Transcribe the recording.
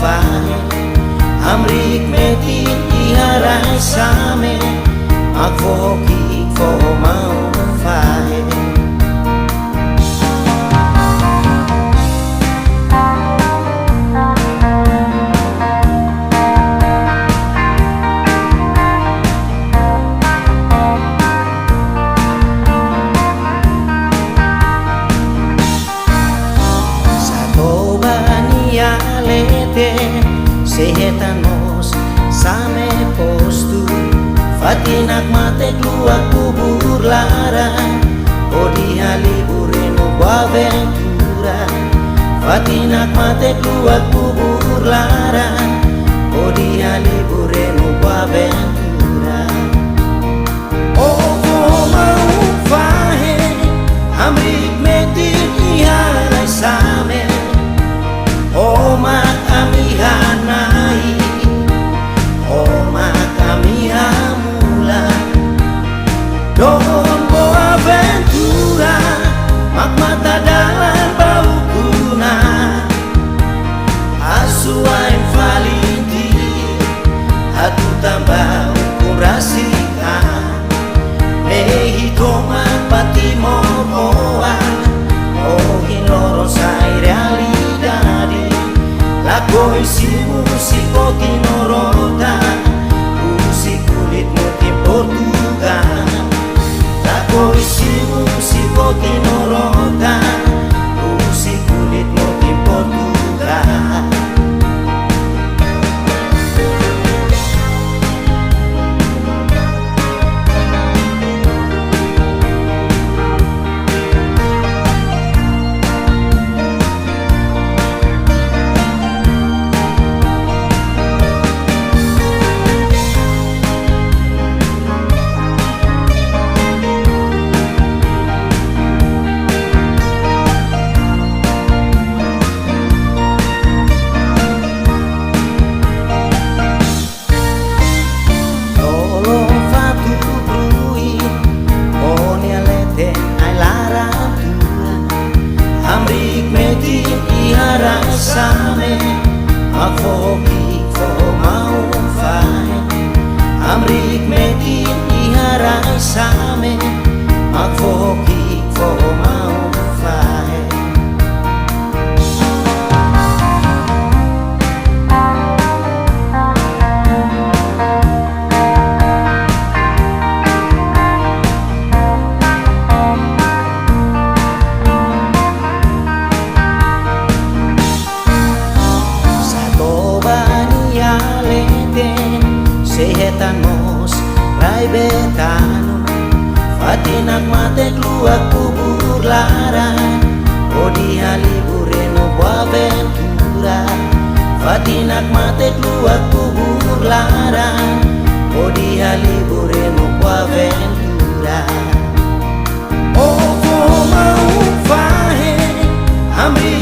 fae amrik meti iharai same akvoki fo mau fae Sehetanos same postu Fatinak mate keluar kubur larang Odi haliburenu aventura Fatinak mate keluar kubur larang Odi haliburenu aventura Oh mau fahe amrik metir iharai same Oh mak amihanai Oh mak amihamula Don Boaventura mak mata dalam bau kuna Asuain validi Hatu tambah hukum rasika Mehito mak pati moroa Oh hinoro sai realidadi Lago isi musiko kinorota Usi kulit mutim Portugal Lago isi musiko kinorota Usi kulit mutim Portugal Amrik meti iharai same Akvoki fo mau fae Amrik meti iharai same Akvoki fo mau fae Sehetanos rai betano Fatinak mate keluar kubur larang Odi haliburenu Boaventura Fatinak mate keluar kubur larang Odi haliburenu Boaventura Oh mau fahe amri